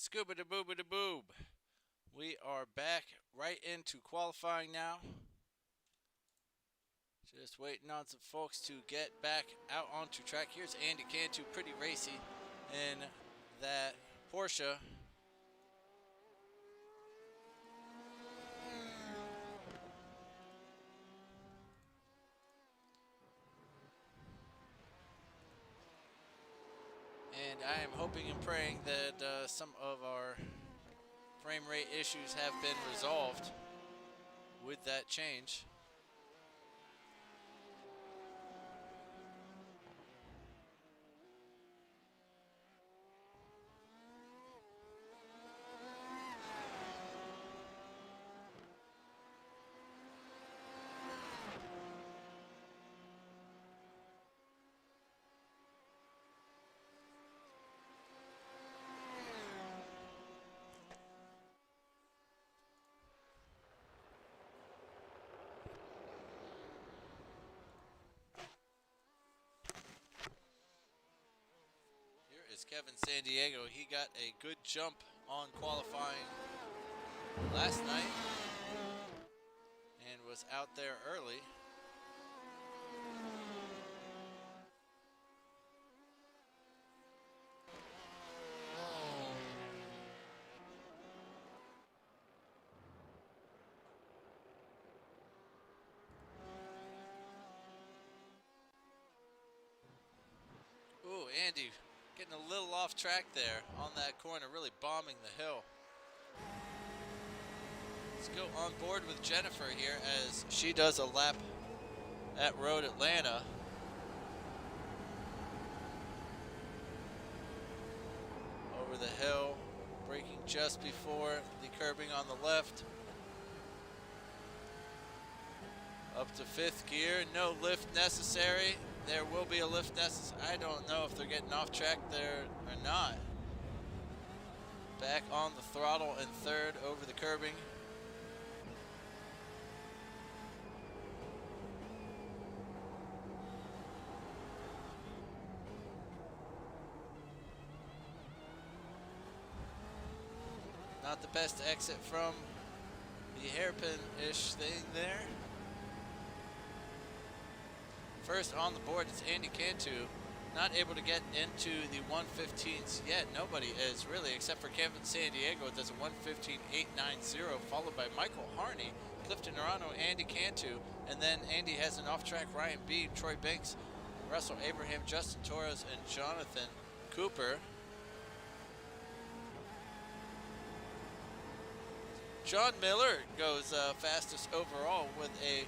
Scuba da booba da boob. We are back right into qualifying now. Just waiting on some folks to get back out onto track. Here's Andy Cantu, pretty racy in that Porsche. And I am hoping and praying that some of our frame rate issues have been resolved with that change. Here is Kevin Sandiego. He got a good jump on qualifying last night and was out there early. Ooh, Andy getting a little off track there on that corner, really bombing the hill. Let's go on board with Jennifer here as she does a lap at Road Atlanta. Over the hill, braking just before the curbing on the left. Up to fifth gear, no lift necessary. There will be a lift necessary. I don't know if they're getting off track there or not. Back on the throttle in third over the curbing. Not the best exit from the hairpin-ish thing there. First on the board is Andy Cantu. Not able to get into the 115s yet. Nobody is really, except for Kevin Sandiego. That's a 115.890, followed by Michael Harney, Clifton Arano, Andy Cantu, and then Andy has an off-track Ryan Beam, Troy Banks, Russell Abraham, Justin Torres, and Jonathan Cooper. John Miller goes fastest overall with a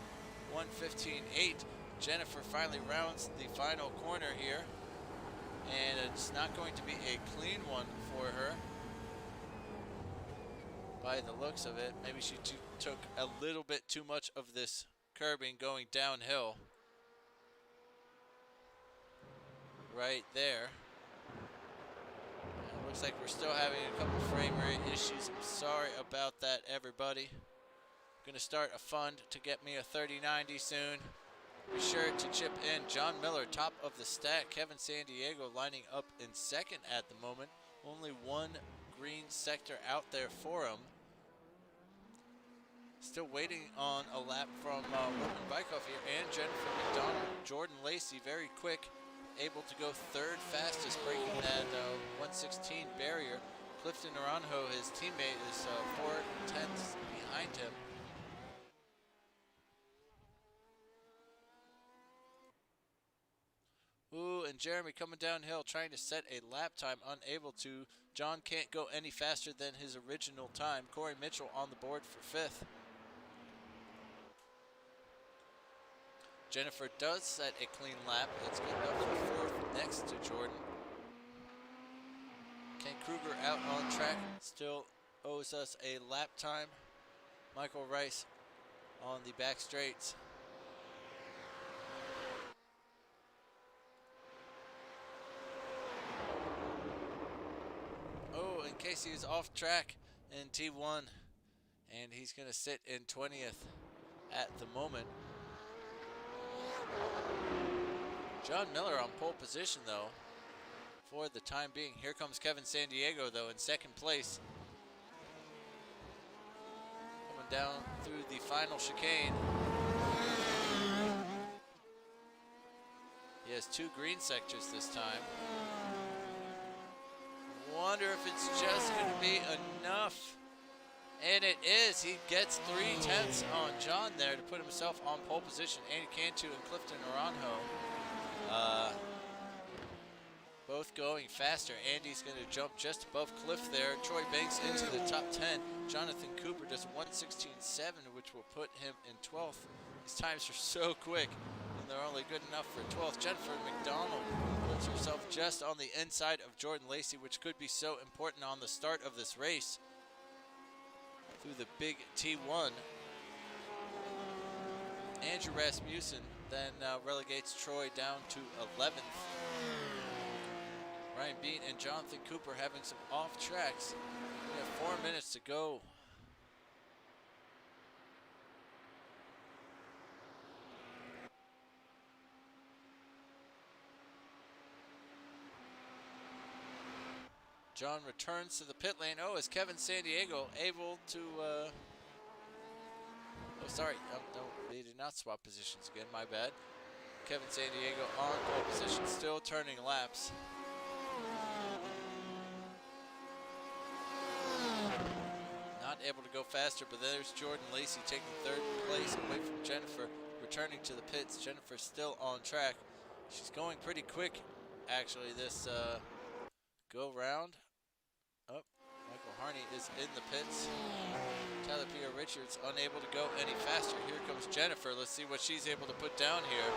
115.8. Jennifer finally rounds the final corner here, and it's not going to be a clean one for her by the looks of it. Maybe she took a little bit too much of this curbing going downhill right there. And it looks like we're still having a couple frame rate issues. I'm sorry about that, everybody. I'm going to start a fund to get me a 3090 soon. Be sure to chip in. John Miller, top of the stack. Kevin Sandiego lining up in second at the moment. Only one green sector out there for him. Still waiting on a lap from Roman Bykov here and Jennifer McDonald. Jordan Lacey, very quick, able to go third fastest, breaking that 116 barrier. Clifton Naranjo, his teammate, is 4/10 behind him. Ooh, and Jeremy coming downhill trying to set a lap time, unable to. John can't go any faster than his original time. Corey Mitchell on the board for fifth. Jennifer does set a clean lap. It's good enough for fourth next to Jordan. Ken Kruger out on track, still owes us a lap time. Michael Rice on the back straights. Oh, and Casey is off track in T1, and he's going to sit in 20th at the moment. John Miller on pole position, though, for the time being. Here comes Kevin Sandiego, though, in second place. Coming down through the final chicane. He has 2 green sectors this time. Wonder if it's just going to be enough. And it is. He gets 3/10 on John there to put himself on pole position. Andy Cantu and Clifton Naranjo both going faster. Andy's going to jump just above Cliff there. Troy Banks into the top 10. Jonathan Cooper does 1:16.7, which will put him in 12th. These times are so quick, and they're only good enough for 12th. Jennifer McDonald puts herself just on the inside of Jordan Lacey, which could be so important on the start of this race through the big T1. Andrew Rasmussen then relegates Troy down to 11th. Ryan Bean and Jonathan Cooper having some off tracks. We have 4 minutes to go. John returns to the pit lane. Oh, is Kevin Sandiego able to... oh, sorry. No, they did not swap positions again. My bad. Kevin Sandiego on pole position, still turning laps. Not able to go faster, but there's Jordan Lacey taking 3rd place away from Jennifer, returning to the pits. Jennifer still on track. She's going pretty quick, actually, this go round. Oh, Michael Harney is in the pits. Tyler Pierre Richards unable to go any faster. Here comes Jennifer. Let's see what she's able to put down here.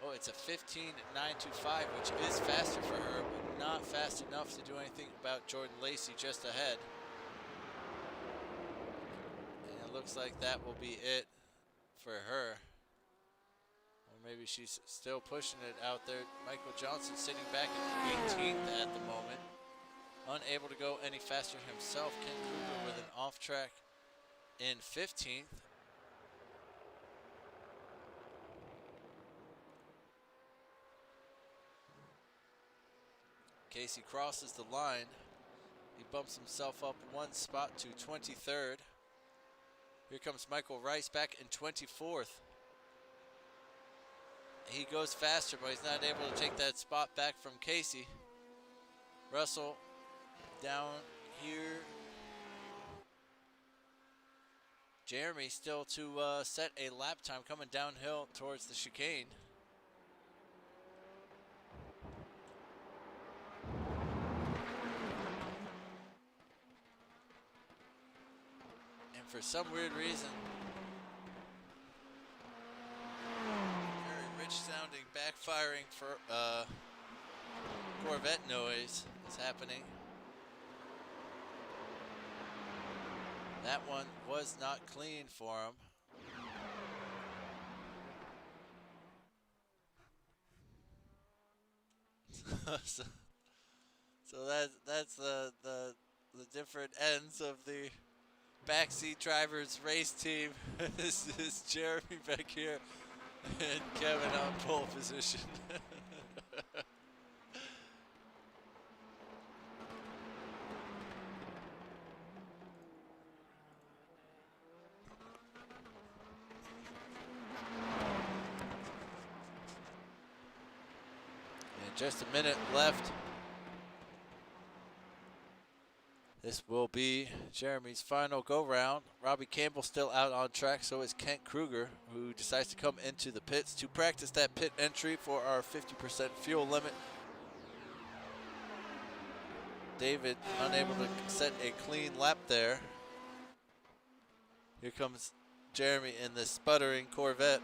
Oh, it's a 15.925, which is faster for her, but not fast enough to do anything about Jordan Lacey just ahead. And it looks like that will be it for her. Or maybe she's still pushing it out there. Michael Johnson sitting back at 18th at the moment. Unable to go any faster himself. Ken Kruger with an off track in 15th. Casey crosses the line. He bumps himself up 1 spot to 23rd. Here comes Michael Rice back in 24th. He goes faster, but he's not able to take that spot back from Casey. Russell down here. Jeremy still to set a lap time coming downhill towards the chicane. And for some weird reason, very rich sounding backfiring for Corvette noise is happening. That one was not clean for him. so that's the different ends of the backseat drivers race team. This is Jeremy back here and Kevin on pole position. Just a minute left. This will be Jeremy's final go-round. Robbie Campbell still out on track, so is Kent Kruger, who decides to come into the pits to practice that pit entry for our 50% fuel limit. David unable to set a clean lap there. Here comes Jeremy in this sputtering Corvette.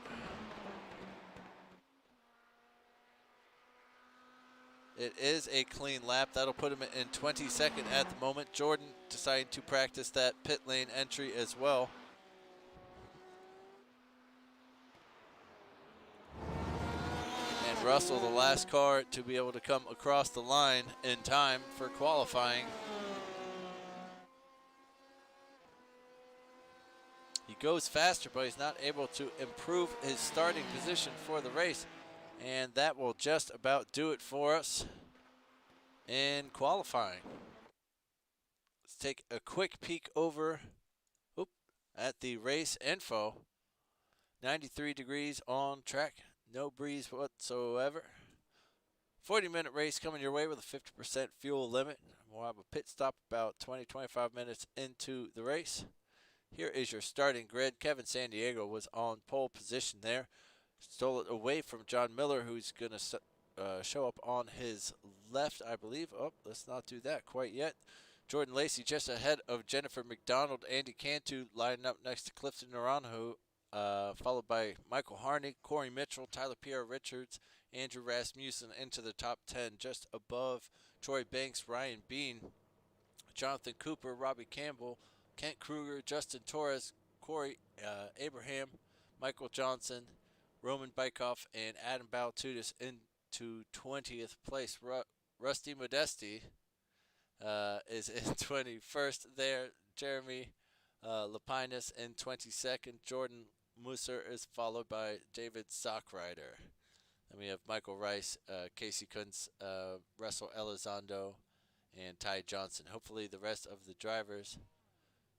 It is a clean lap. That'll put him in 22nd at the moment. Jordan deciding to practice that pit lane entry as well. And Russell, the last car to be able to come across the line in time for qualifying. He goes faster, but he's not able to improve his starting position for the race. And that will just about do it for us in qualifying. Let's take a quick peek over at the race info. 93 degrees on track, no breeze whatsoever. 40-minute race coming your way with a 50% fuel limit. We'll have a pit stop about 20-25 minutes into the race. Here is your starting grid. Kevin Sandiego was on pole position there. Stole it away from John Miller, who's going to show up on his left, I believe. Oh, let's not do that quite yet. Jordan Lacey just ahead of Jennifer McDonald. Andy Cantu lining up next to Clifton Naranjo, followed by Michael Harney, Corey Mitchell, Tyler Pierre Richards, Andrew Rasmussen into the top 10, just above Troy Banks, Ryan Bean, Jonathan Cooper, Robbie Campbell, Kent Kruger, Justin Torres, Corey Abraham, Michael Johnson, Roman Bykoff, and Adam Baltutis into 20th place. Rusty Modesti is in 21st there. Jeremy Lapinus in 22nd. Jordan Musser is followed by David Sockrider. Then we have Michael Rice, Casey Kuntz, Russell Elizondo, and Ty Johnson. Hopefully the rest of the drivers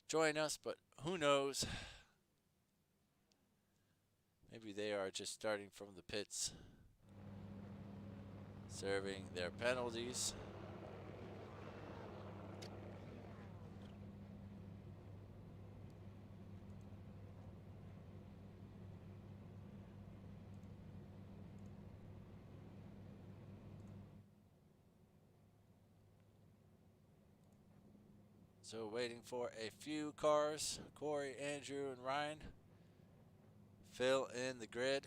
join us, but who knows? Maybe they are just starting from the pits, serving their penalties. So waiting for a few cars. Corey, Andrew, and Ryan fill in the grid.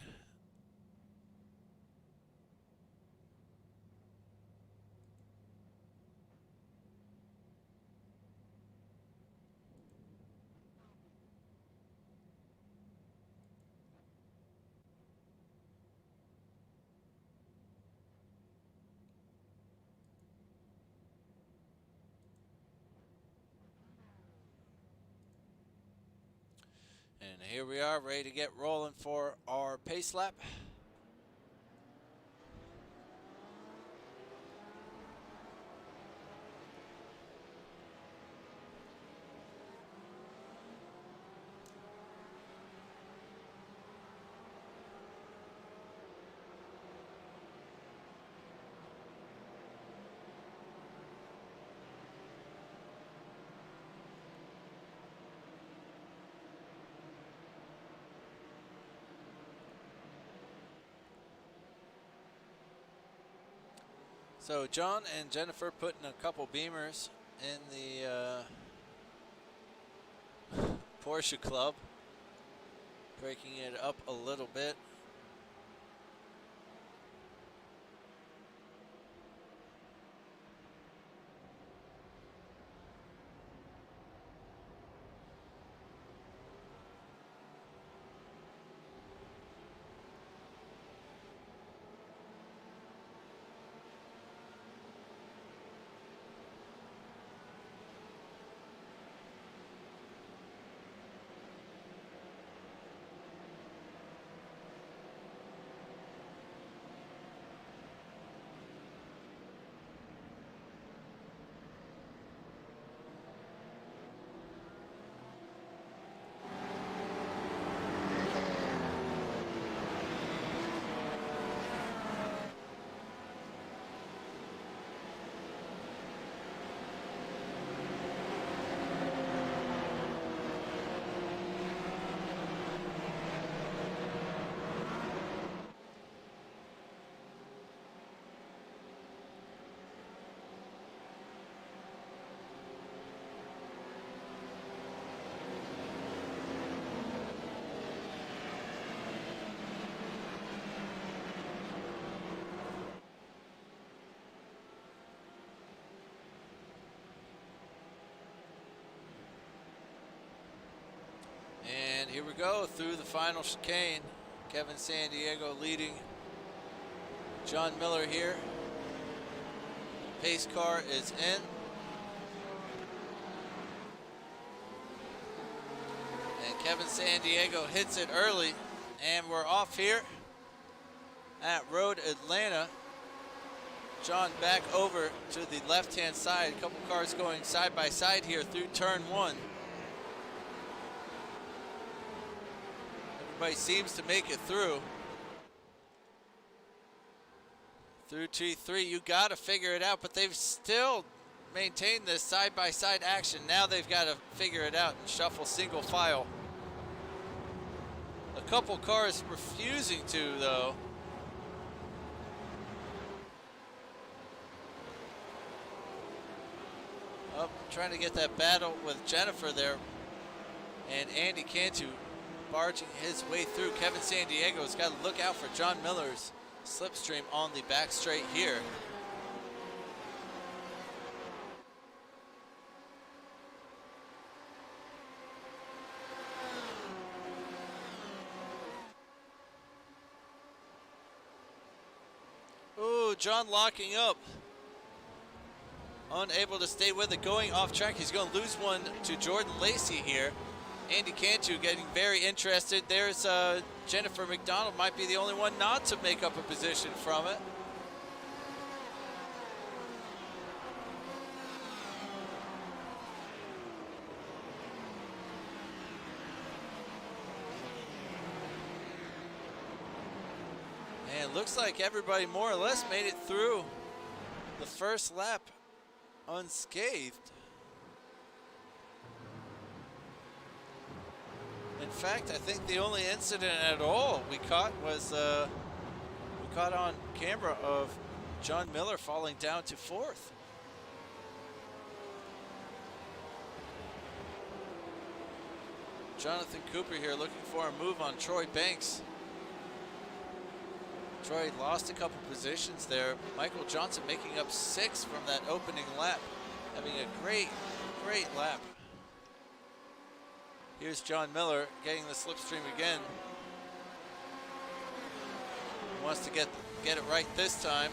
And here we are, ready to get rolling for our pace lap. So John and Jennifer putting a couple beamers in the Porsche Club, breaking it up a little bit. And here we go through the final chicane. Kevin Sandiego leading John Miller here. Pace car is in. And Kevin Sandiego hits it early. And we're off here. at Road Atlanta. John back over to the left-hand side. A couple cars going side by side here through turn 1. Everybody seems to make it through. Through T3, you got to figure it out, but they've still maintained this side-by-side action. Now they've got to figure it out and shuffle single file. A couple cars refusing to, though. Up, trying to get that battle with Jennifer there. And Andy Cantu barging his way through. Kevin Sandiego's got to look out for John Miller's slipstream on the back straight here. Ooh, John locking up. Unable to stay with it, going off track. He's going to lose one to Jordan Lacey here. Andy Cantu getting very interested. There's Jennifer McDonald, might be the only one not to make up a position from it. And looks like everybody more or less made it through the first lap unscathed. In fact, I think the only incident at all we caught was we caught on camera of John Miller falling down to 4th. Jonathan Cooper here looking for a move on Troy Banks. Troy lost a couple positions there. Michael Johnson making up 6 from that opening lap, having a great lap. Here's John Miller getting the slipstream again. Wants to get it right this time,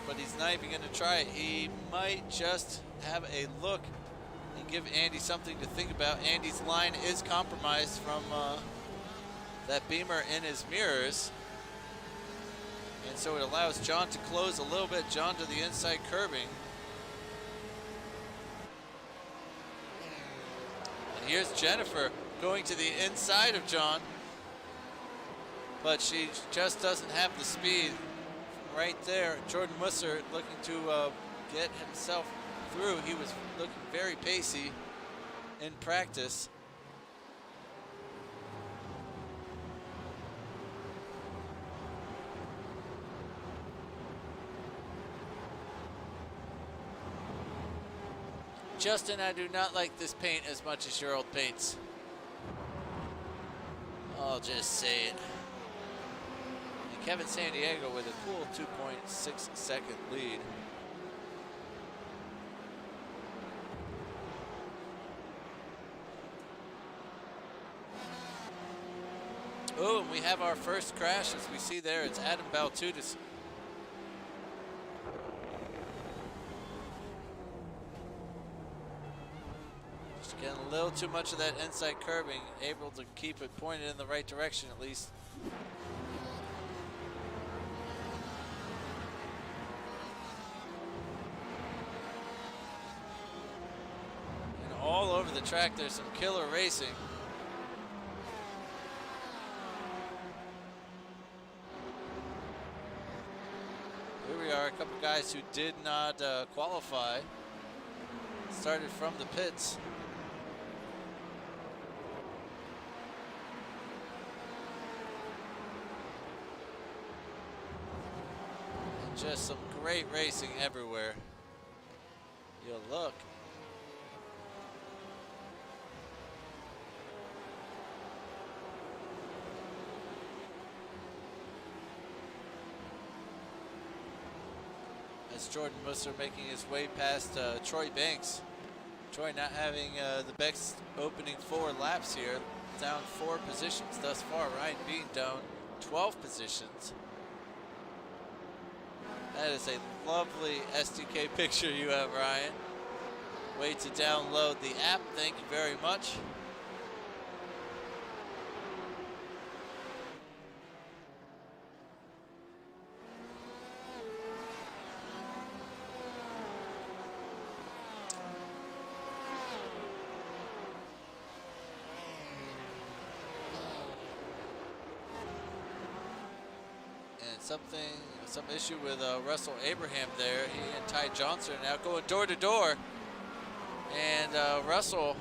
but he's not even going to try it. He might just have a look and give Andy something to think about. Andy's line is compromised from that beamer in his mirrors. And so it allows John to close a little bit. John to the inside curbing. And here's Jennifer going to the inside of John. But she just doesn't have the speed right there. Jordan Musser looking to get himself through. He was looking very pacey in practice. Justin, I do not like this paint as much as your old paints. I'll just say it. And Kevin Sandiego with a cool 2.6 second lead. Oh, and we have our first crash, as we see there. It's Adam Baltutis. Getting a little too much of that inside curbing, able to keep it pointed in the right direction at least. And all over the track there's some killer racing. Here we are, a couple guys who did not qualify. Started from the pits. Just some great racing everywhere. You'll look. As Jordan Musser making his way past Troy Banks. Troy not having the best opening 4 laps here. Down 4 positions thus far. Ryan Bean down 12 positions. That is a lovely SDK picture you have, Ryan. Way to download the app. Thank you very much. some issue with Russell Abraham there. He and Ty Johnson are now going door to door. And Russell,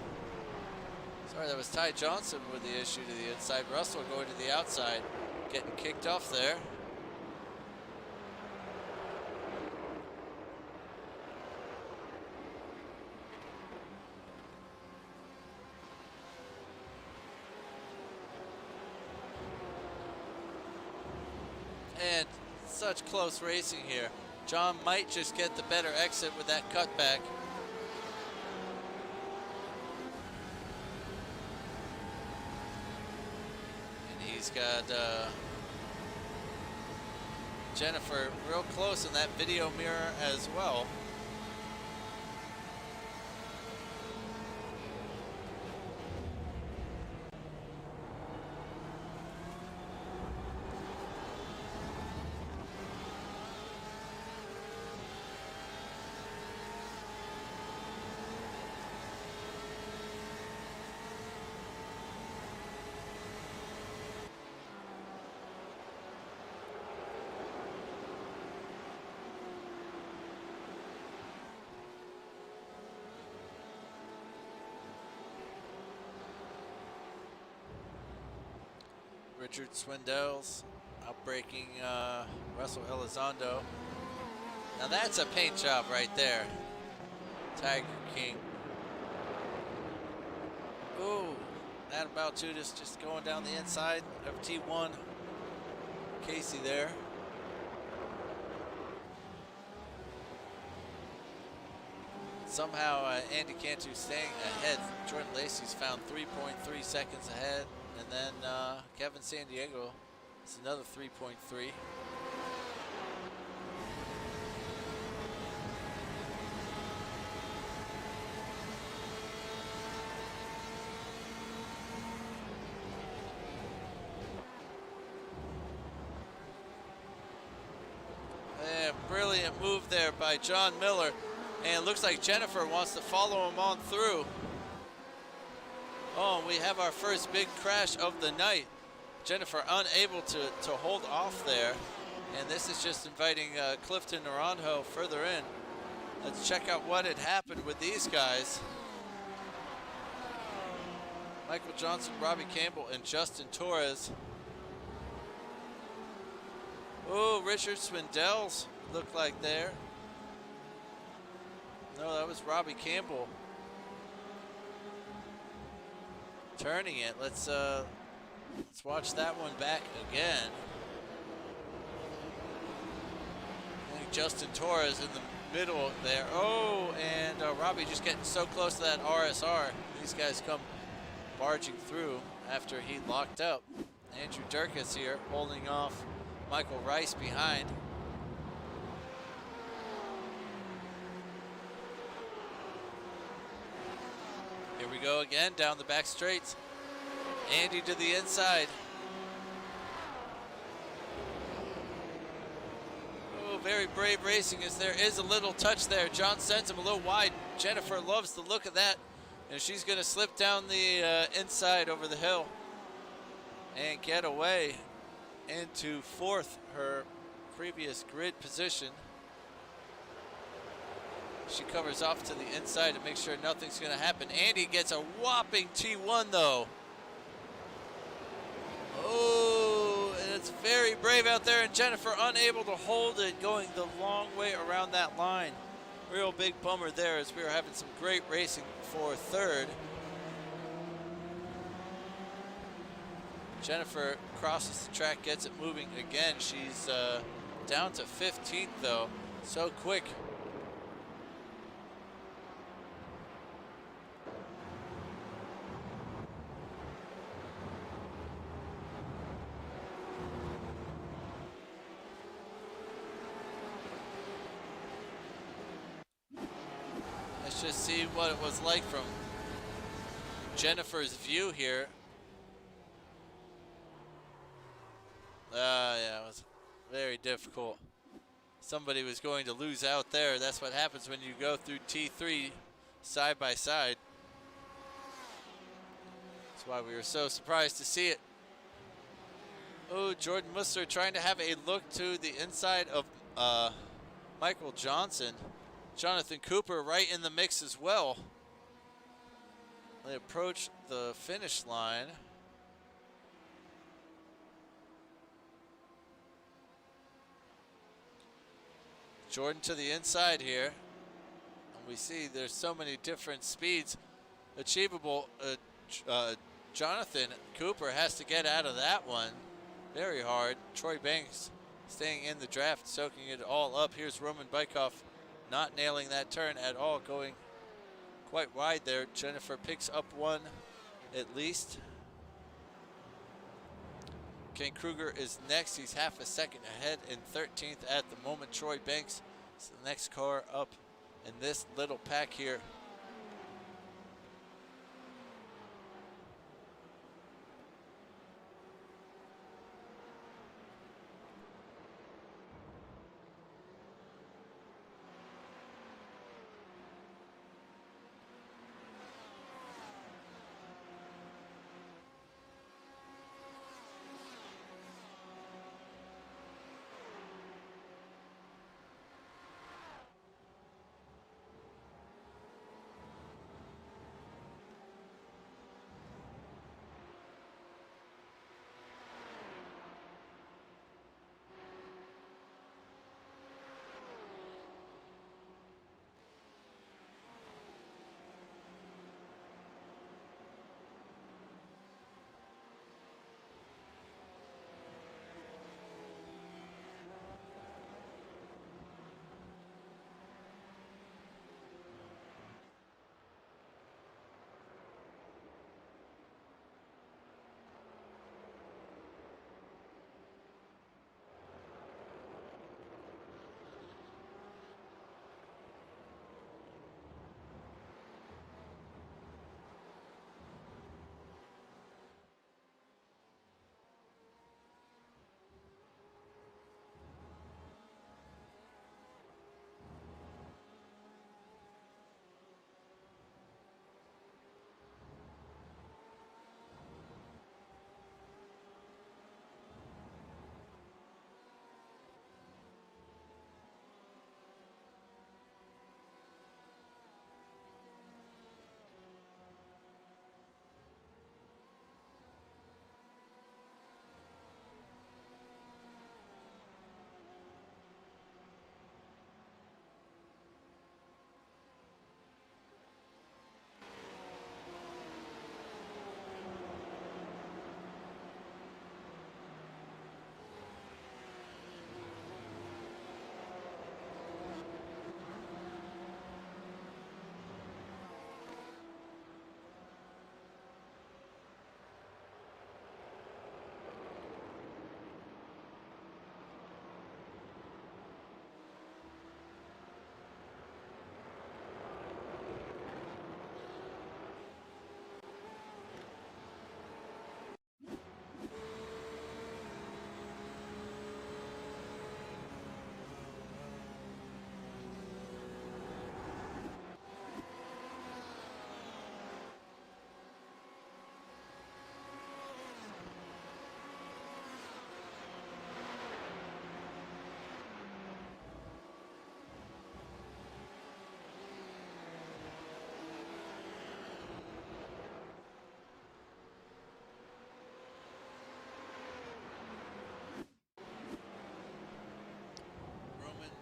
sorry, that was Ty Johnson with the issue to the inside. Russell going to the outside, getting kicked off there. And such close racing here. John might just get the better exit with that cutback. And he's got Jennifer real close in that video mirror as well. Richard Swindell's outbreaking Russell Elizondo. Now that's a paint job right there. Tiger King. Ooh, that about to just going down the inside of T1. Casey there. Somehow Andy Cantu staying ahead. Jordan Lacey's found 3.3 seconds ahead. And then Kevin San Diego is another 3.3. Brilliant move there by John Miller. And it looks like Jennifer wants to follow him on through. Oh, we have our first big crash of the night. Jennifer unable to hold off there. And this is just inviting Clifton Naranjo further in. Let's check out what had happened with these guys. Michael Johnson, Robbie Campbell, and Justin Torres. Oh, Richard Swindell's looked like there. No, that was Robbie Campbell. Turning it. Let's watch that one back again. I think Justin Torres in the middle there. Oh, and Robbie just getting so close to that RSR. These guys come barging through after he locked up. Andrew Durkis here holding off Michael Rice behind. Here we go again, down the back straights. Andy to the inside. Oh, very brave racing as there is a little touch there. John sends him a little wide. Jennifer loves the look of that. And she's gonna slip down the inside over the hill and get away into fourth, her previous grid position. She covers off to the inside to make sure nothing's going to happen. Andy gets a whopping T1 though. Oh, and it's very brave out there, and Jennifer unable to hold it, going the long way around that line. Real big bummer there as we were having some great racing for third. Jennifer crosses the track, gets it moving again. She's down to 15th though, so quick. Let's just see what it was like from Jennifer's view here. Yeah, it was very difficult. Somebody was going to lose out there. That's what happens when you go through T3 side by side. That's why we were so surprised to see it. Oh, Jordan Musser trying to have a look to the inside of Michael Johnson. Jonathan Cooper right in the mix as well. They approach the finish line. Jordan to the inside here. And we see there's so many different speeds achievable. Jonathan Cooper has to get out of that one very hard. Troy Banks staying in the draft, soaking it all up. Here's Roman Bykoff not nailing that turn at all, going quite wide there. Jennifer picks up one at least. Ken Kruger is next. He's half a second ahead in 13th at the moment. Troy Banks is the next car up in this little pack here.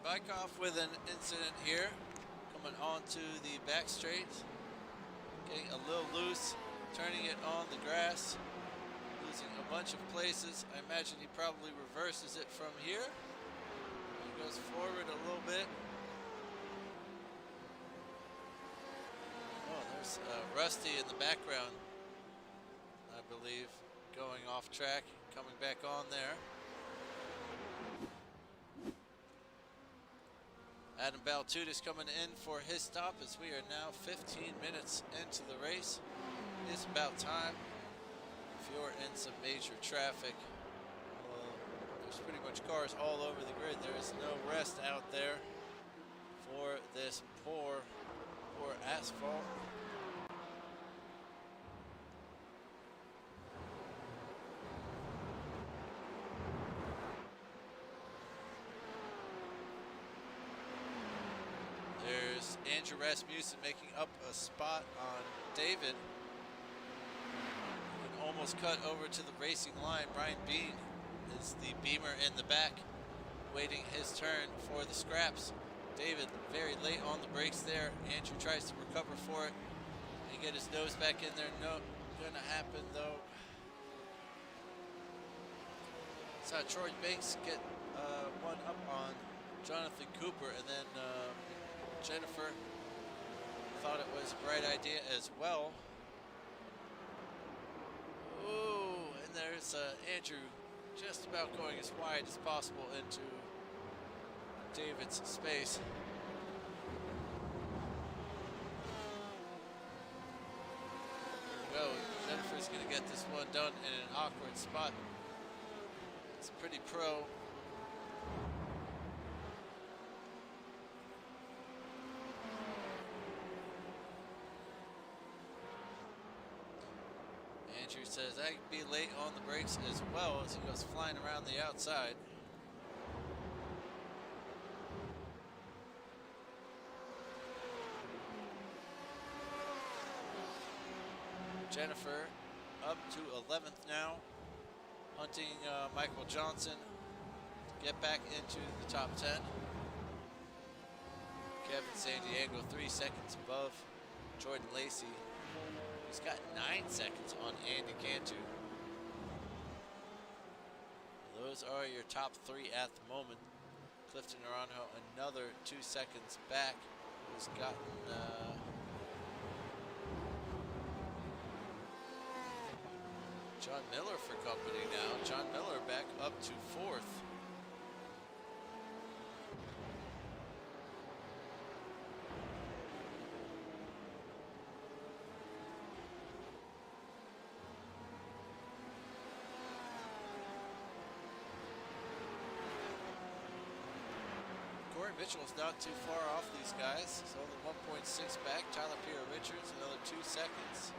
Bykoff with an incident here, coming onto the back straight, getting a little loose, turning it on the grass, losing a bunch of places. I imagine he probably reverses it from here. He goes forward a little bit. Oh, there's Rusty in the background, I believe, going off track, coming back on there. Adam Baltutis coming in for his stop as we are now 15 minutes into the race. It's about time. If you're in some major traffic, there's pretty much cars all over the grid. There is no rest out there for this poor asphalt. Andrew Rasmussen making up a spot on David. And almost cut over to the racing line. Brian Bean is the beamer in the back, waiting his turn for the scraps. David very late on the brakes there. Andrew tries to recover for it and get his nose back in there. No, gonna happen though. Saw Troy Banks get one up on Jonathan Cooper, and then Jennifer thought it was a bright idea as well. Ooh, and there's Andrew just about going as wide as possible into David's space. There we go. Jennifer's going to get this one done in an awkward spot. It's pretty pro. Andrew says I could be late on the brakes as well as he goes flying around the outside. Jennifer up to 11th now, hunting Michael Johnson to get back into the top 10. Kevin San Diego 3 seconds above Jordan Lacey. He's got 9 seconds on Andy Cantu. Those are your top 3 at the moment. Clifton Naranjo another 2 seconds back. He's gotten John Miller for company now. John Miller back up to 4th. Corey Mitchell's not too far off these guys. He's only 1.6 back. Tyler Pierre Richards, another 2 seconds.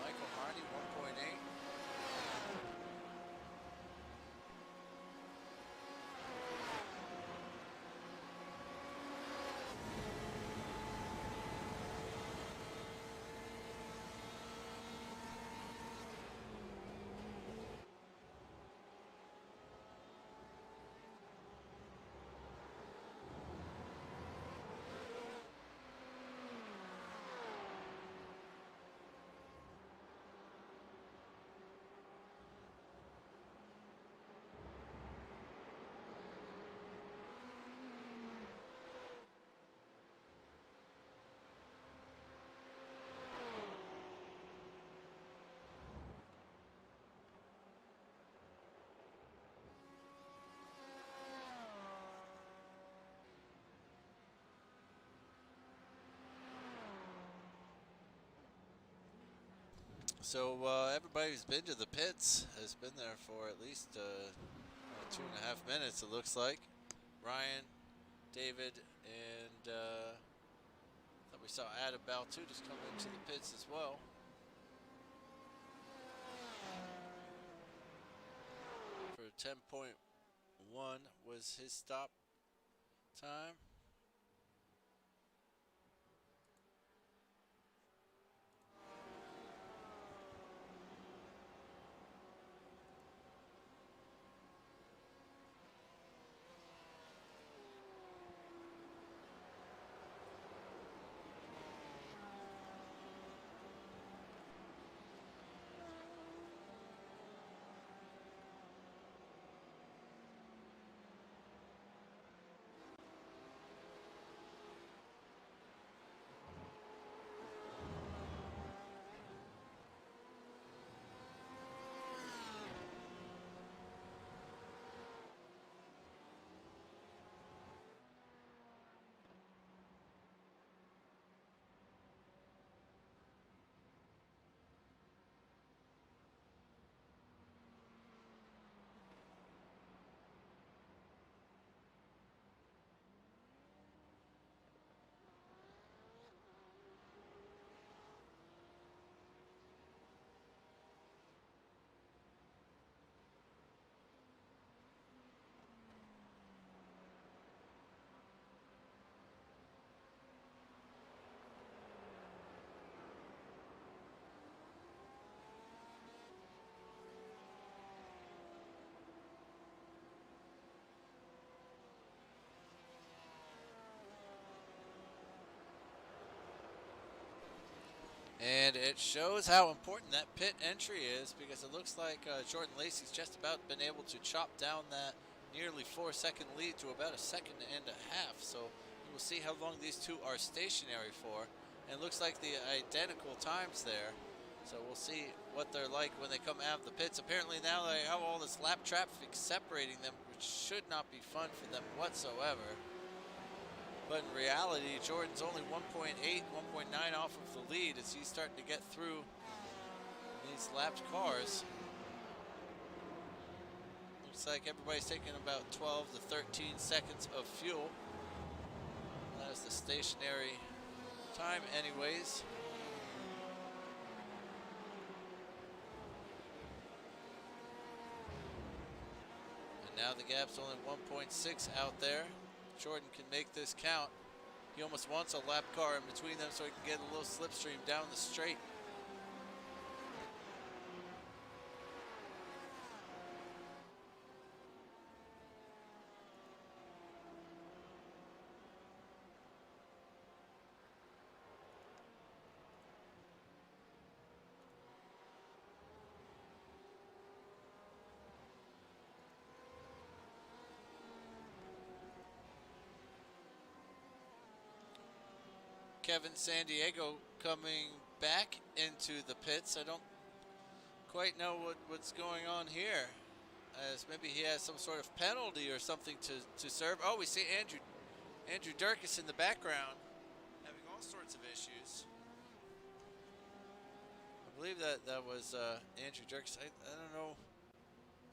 Michael Harney, 1.8. So everybody who's been to the pits has been there for at least 2.5 minutes, it looks like. Ryan, David, and I thought we saw Adam Baltu just come into the pits as well. For 10.1 was his stop time. And it shows how important that pit entry is, because it looks like Jordan Lacey's just about been able to chop down that nearly 4-second lead to about a second and a half. So we'll see how long these two are stationary for. And it looks like the identical times there. So we'll see what they're like when they come out of the pits. Apparently now they have all this lap traffic separating them, which should not be fun for them whatsoever. But in reality, Jordan's only 1.8, 1.9 off of the lead as he's starting to get through these lapped cars. Looks like everybody's taking about 12 to 13 seconds of fuel. That is the stationary time anyways. And now the gap's only 1.6 out there. Jordan can make this count. He almost wants a lap car in between them so he can get a little slipstream down the straight. Kevin Sandiego coming back into the pits. I don't quite know what's going on here, as maybe he has some sort of penalty or something to serve. Oh, we see Andrew Durkis in the background having all sorts of issues. I believe that was Andrew Durkis. I don't know.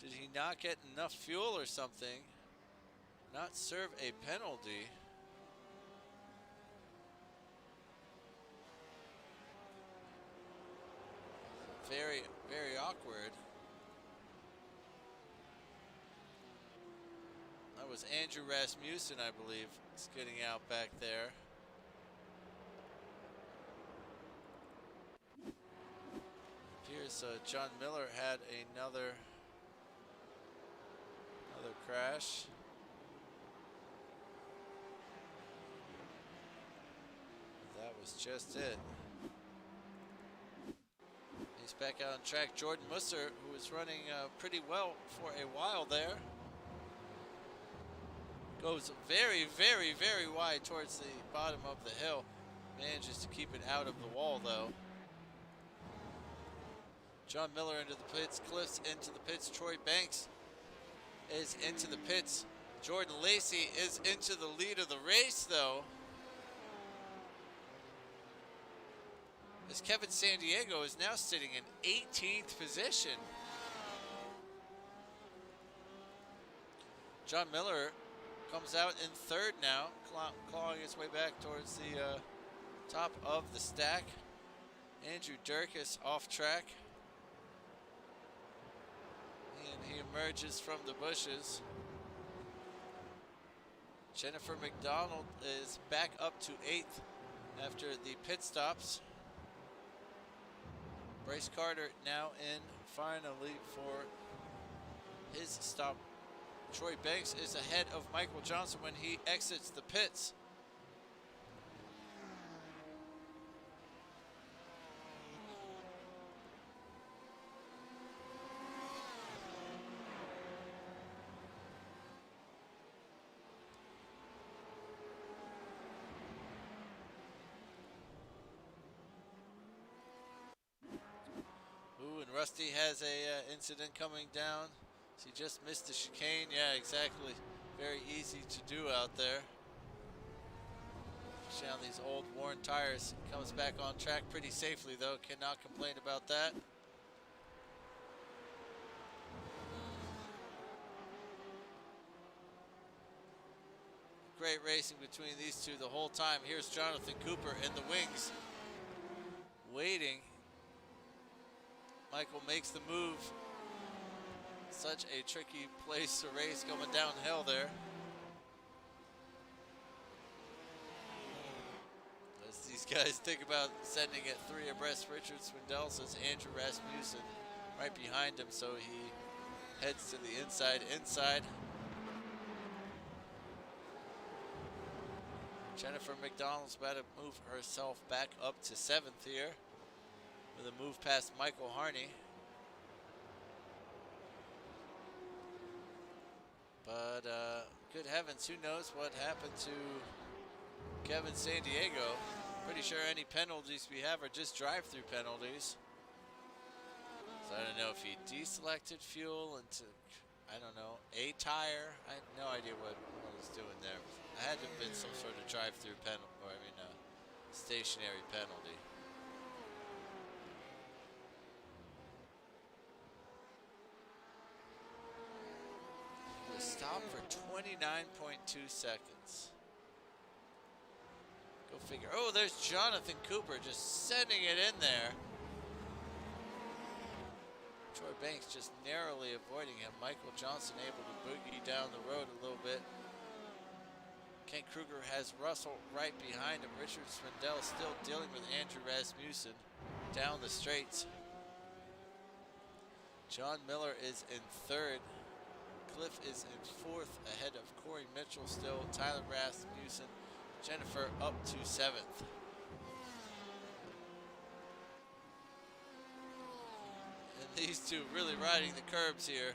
Did he not get enough fuel or something? Not serve a penalty? Very, very awkward. That was Andrew Rasmussen, I believe, skidding out back there. Appears John Miller had another crash. That was just it. He's back out on track. Jordan Musser, who was running pretty well for a while there, goes very, very, very wide towards the bottom of the hill. Manages to keep it out of the wall, though. John Miller into the pits. Cliffs into the pits. Troy Banks is into the pits. Jordan Lacey is into the lead of the race, though, as Kevin Sandiego is now sitting in 18th position. John Miller comes out in third now, clawing his way back towards the top of the stack. Andrew Durkis off track. And he emerges from the bushes. Jennifer McDonald is back up to 8th after the pit stops. Bryce Carter now in finally for his stop. Troy Banks is ahead of Michael Johnson when he exits the pits. Ooh, and Rusty has a incident coming down. So he just missed the chicane. Yeah, exactly. Very easy to do out there. Especially on these old worn tires. Comes back on track pretty safely though. Cannot complain about that. Great racing between these two the whole time. Here's Jonathan Cooper in the wings, waiting. Michael makes the move. Such a tricky place to race going downhill there. As these guys think about sending it 3 abreast, Richard Swindell says Andrew Rasmussen right behind him, so he heads to the inside. Jennifer McDonald's about to move herself back up to 7th here. with a move past Michael Harney. But good heavens, who knows what happened to Kevin Sandiego. Pretty sure any penalties we have are just drive-through penalties. So I don't know if he deselected fuel into, I don't know, a tire. I had no idea what he was doing there. It had to have been some sort of drive-through penalty, or I mean, stationary penalty. He was stopped for 29.2 seconds. Go figure. Oh, there's Jonathan Cooper just sending it in there. Troy Banks just narrowly avoiding him. Michael Johnson able to boogie down the road a little bit. Kent Kruger has Russell right behind him. Richard Swindell still dealing with Andrew Rasmussen down the straights. John Miller is in third. Cliff is in fourth, ahead of Corey Mitchell still. Tyler Rasmussen, Jennifer up to seventh. And these two really riding the curbs here.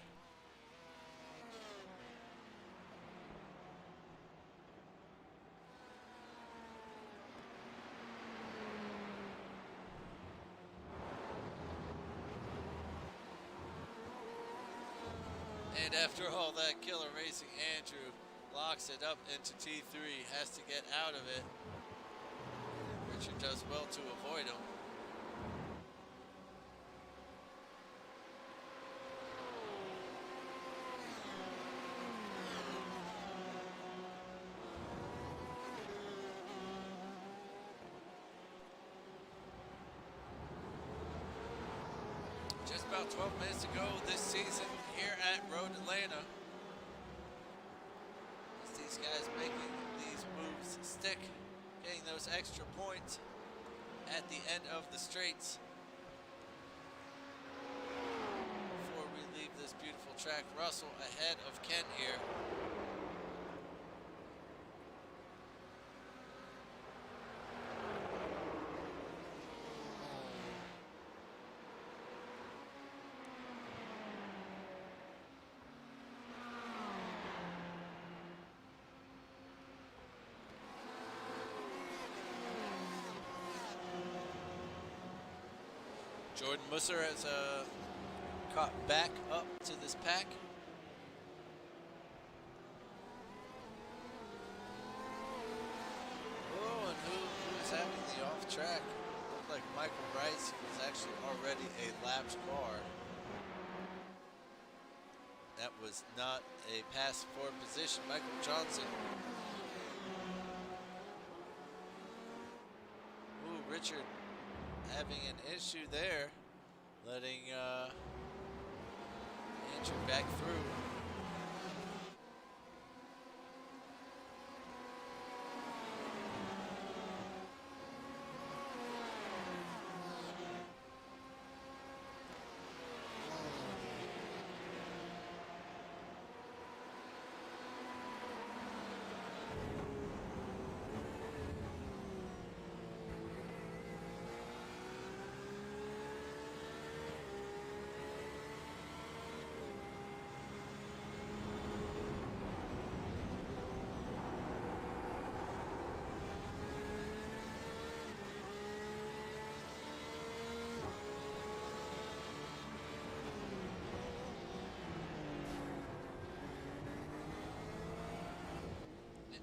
And after all that, Killer Racing Andrew locks it up into T3, has to get out of it. Richard does well to avoid him. Just about 12 minutes to go this season here at Road Atlanta. As these guys making these moves stick, getting those extra points at the end of the straights. Before we leave this beautiful track, Russell ahead of Kent here. Jordan Musser has caught back up to this pack. Oh, and who's having the off track? Looked like Michael Rice was actually already a lapped car. That was not a pass for position. Michael Johnson. Ooh, Richard having an issue there, letting Andrew back through.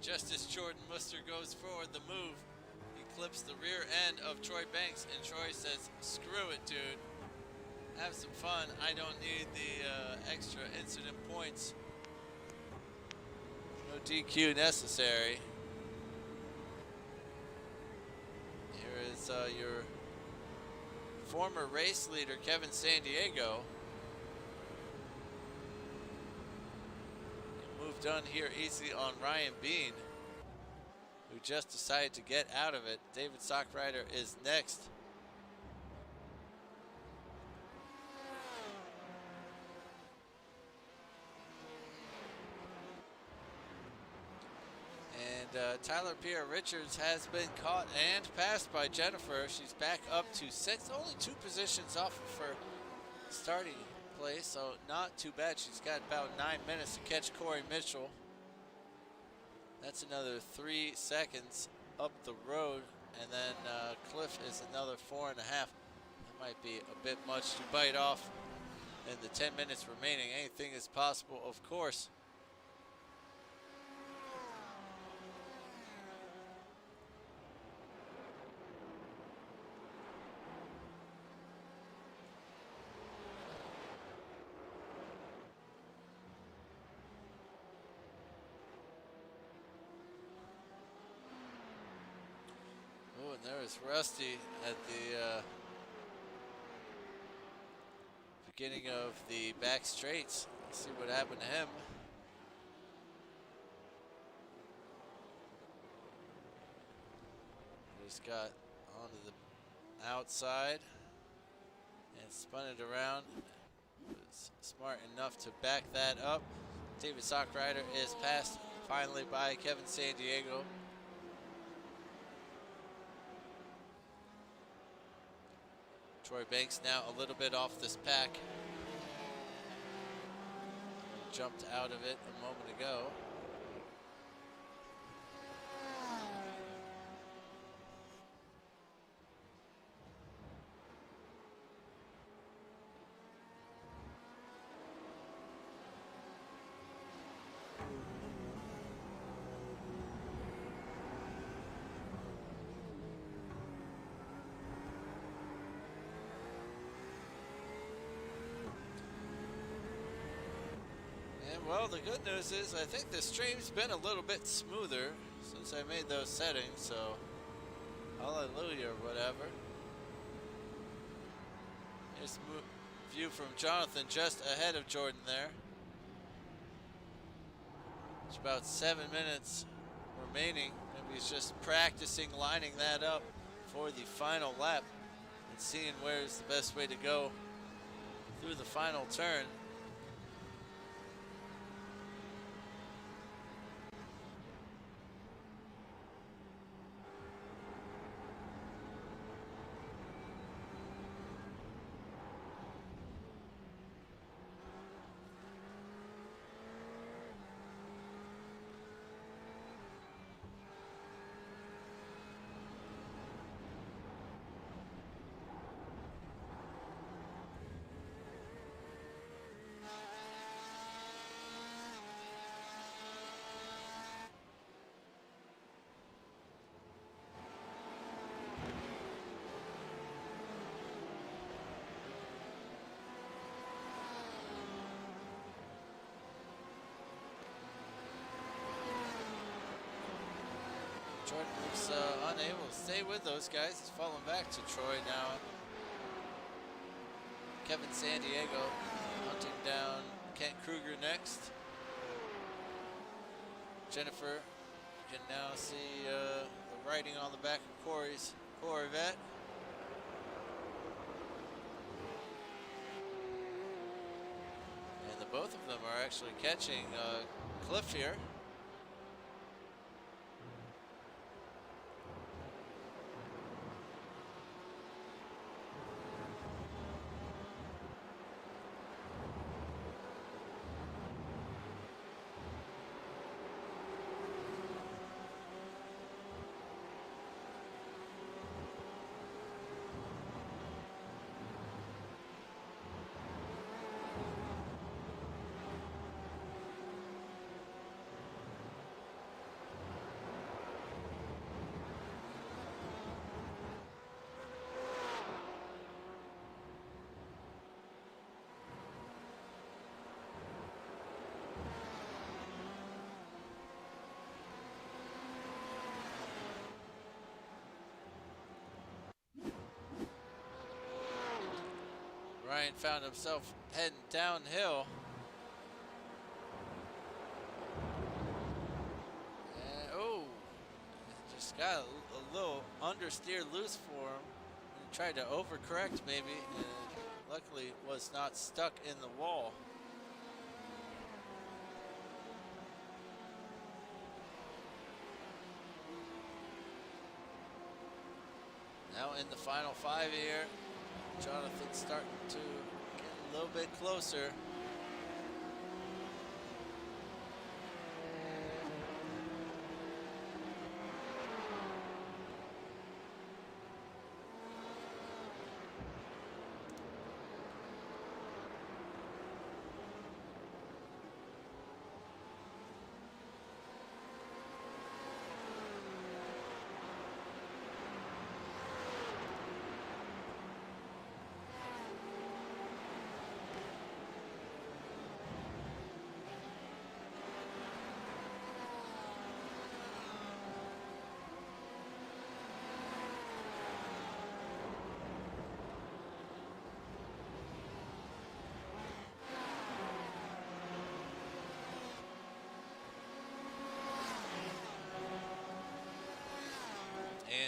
Just as Jordan Muster goes forward, the move, he clips the rear end of Troy Banks, and Troy says, screw it, dude. Have some fun. I don't need the extra incident points. No DQ necessary. Here is your former race leader, Kevin Sandiego. Done here easily on Ryan Bean, who just decided to get out of it. David Stockrider is next. And Tyler Pierre Richards has been caught and passed by Jennifer. She's back up to 6th, only 2 positions off of her starting place, so not too bad. She's got about 9 minutes to catch Corey Mitchell. That's another 3 seconds up the road, and then Cliff is another 4.5. That might be a bit much to bite off in the 10 minutes remaining. Anything is possible, of course. Oh, and there is Rusty at the beginning of the back straights. Let's see what happened to him. Just got onto the outside and spun it around. Was smart enough to back that up. David Sockrider is passed finally by Kevin Sandiego. Troy Banks now a little bit off this pack. Jumped out of it a moment ago. Well, the good news is I think the stream's been a little bit smoother since I made those settings, so hallelujah or whatever. Here's a view from Jonathan just ahead of Jordan there. It's about 7 minutes remaining. Maybe he's just practicing lining that up for the final lap and seeing where's the best way to go through the final turn. Jordan looks unable to stay with those guys. He's falling back to Troy now. Kevin Sandiego hunting down Kent Kruger next. Jennifer, you can now see the writing on the back of Corey's Corvette. And the both of them are actually catching Cliff here. Ryan found himself heading downhill. And, oh, just got a little understeer loose for him. He tried to overcorrect maybe, and luckily was not stuck in the wall. Now in the final 5 here, Jonathan's starting to get a little bit closer.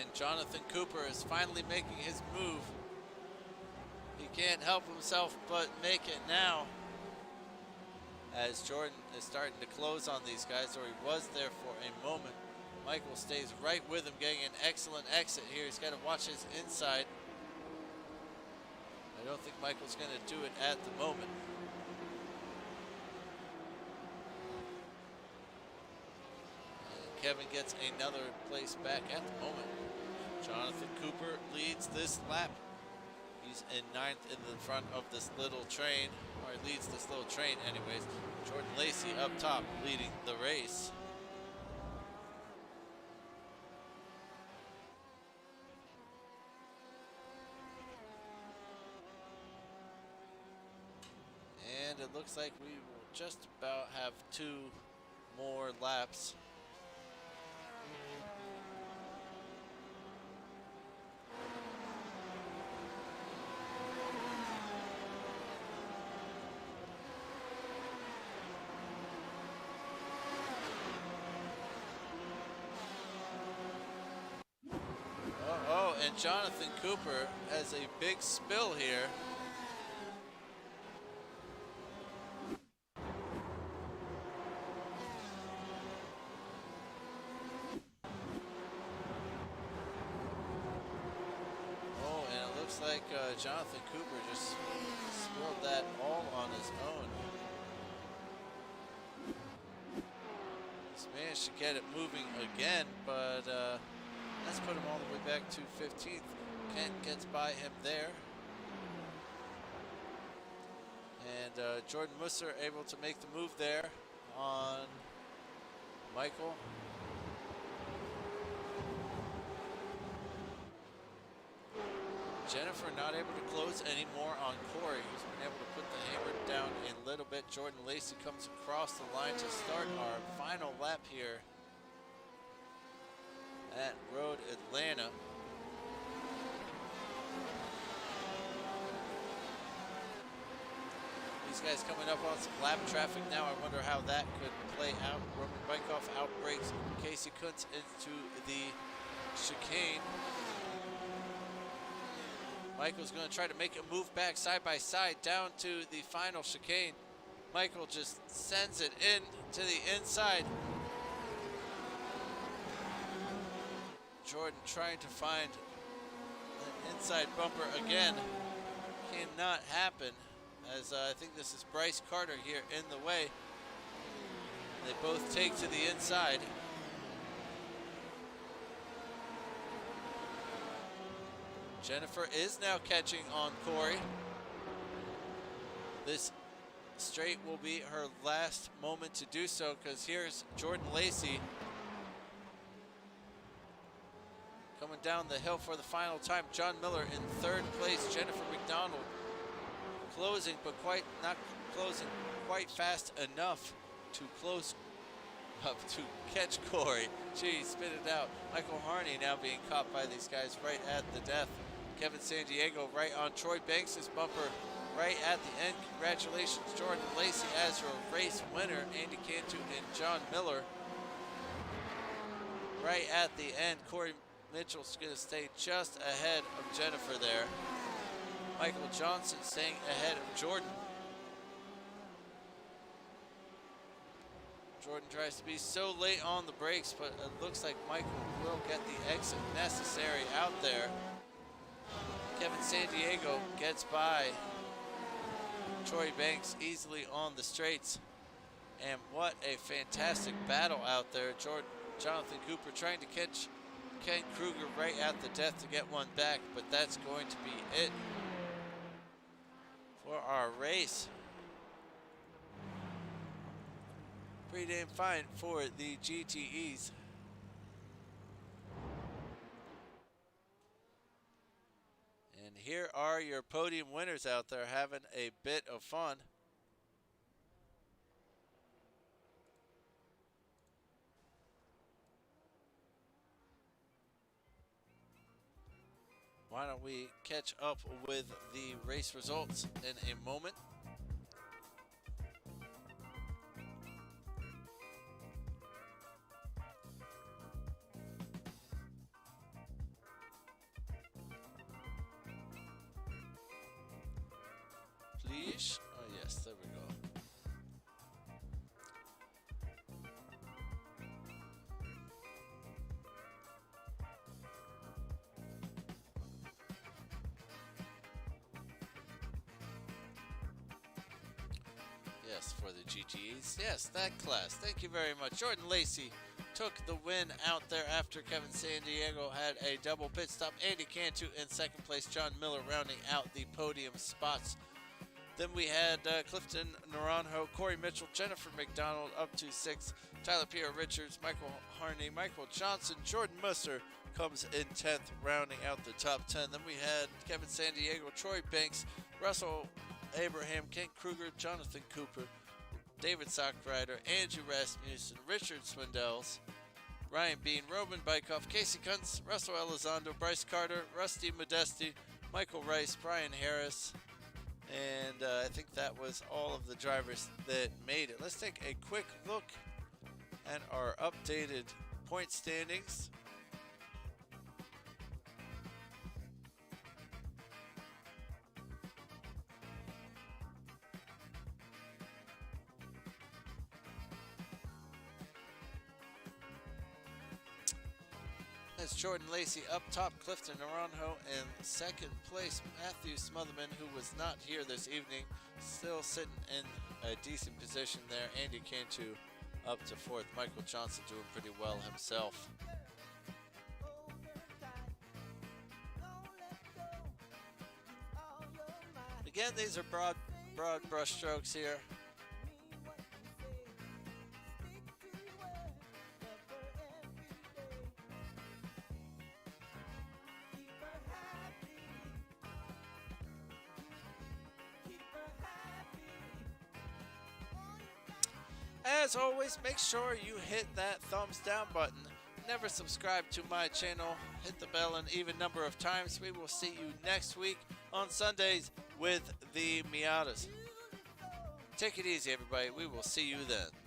And Jonathan Cooper is finally making his move. He can't help himself but make it now, as Jordan is starting to close on these guys, or he was there for a moment. Michael stays right with him, getting an excellent exit here. He's got to watch his inside. I don't think Michael's going to do it at the moment. And Kevin gets another place back at the moment. Jonathan Cooper leads this lap. He's in 9th in the front of this little train, or leads this little train anyways. Jordan Lacey up top leading the race. And it looks like we will just about have 2 more laps. And Jonathan Cooper has a big spill here. Oh, and it looks like Jonathan Cooper just spilled that all on his own. He's managed to get it moving again, but let's put him all the way back to 15th. Kent gets by him there. And Jordan Musser able to make the move there on Michael. Jennifer not able to close anymore on Corey, who's been able to put the hammer down a little bit. Jordan Lacey comes across the line to start our final lap here at Road Atlanta. These guys coming up on some lap traffic now. I wonder how that could play out. Roman Bykoff outbreaks Casey Kuntz into the chicane. Michael's going to try to make a move back side by side down to the final chicane. Michael just sends it in to the inside. Jordan trying to find an inside bumper again. Cannot happen, as I think this is Bryce Carter here in the way. They both take to the inside. Jennifer is now catching on Corey. This straight will be her last moment to do so, because here's Jordan Lacey coming down the hill for the final time. John Miller in 3rd place. Jennifer McDonald closing, but not closing quite fast enough to close up to catch Corey. Gee, spit it out. Michael Harney now being caught by these guys right at the death. Kevin Sandiego right on Troy Banks' bumper right at the end. Congratulations, Jordan Lacey, as your race winner. Andy Cantu and John Miller right at the end. Corey Mitchell's going to stay just ahead of Jennifer there. Michael Johnson staying ahead of Jordan. Jordan tries to be so late on the brakes, but it looks like Michael will get the exit necessary out there. Kevin Sandiego gets by Troy Banks easily on the straights. And what a fantastic battle out there. Jonathan Cooper trying to catch Ken Kruger right at the death to get one back, but that's going to be it for our race. Pretty damn fine for the GTEs. And here are your podium winners out there having a bit of fun. Why don't we catch up with the race results in a moment. Please. Oh yes, there we go. Yes, for the GTEs. Yes, that class. Thank you very much. Jordan Lacey took the win out there after Kevin Sandiego had a double pit stop. Andy Cantu in second place. John Miller rounding out the podium spots. Then we had Clifton Naranjo, Corey Mitchell, Jennifer McDonald up to 6th. Tyler Pierre Richards, Michael Harney, Michael Johnson, Jordan Musser comes in 10th, rounding out the top 10. Then we had Kevin Sandiego, Troy Banks, Russell Abraham, Kent Kruger, Jonathan Cooper, David Sockrider, Andrew Rasmussen, Richard Swindells, Ryan Bean, Robin Bykoff, Casey Kuntz, Russell Elizondo, Bryce Carter, Rusty Modesti, Michael Rice, Brian Harris, and I think that was all of the drivers that made it. Let's take a quick look at our updated point standings. That's Jordan Lacey up top, Clifton Naranjo in second place. Matthew Smotherman, who was not here this evening, still sitting in a decent position there. Andy Cantu up to 4th. Michael Johnson doing pretty well himself. Again, these are broad brush strokes here. As always, make sure you hit that thumbs down button. Never subscribe to my channel. Hit the bell an even number of times. We will see you next week on Sundays with the Miatas. Take it easy, everybody. We will see you then.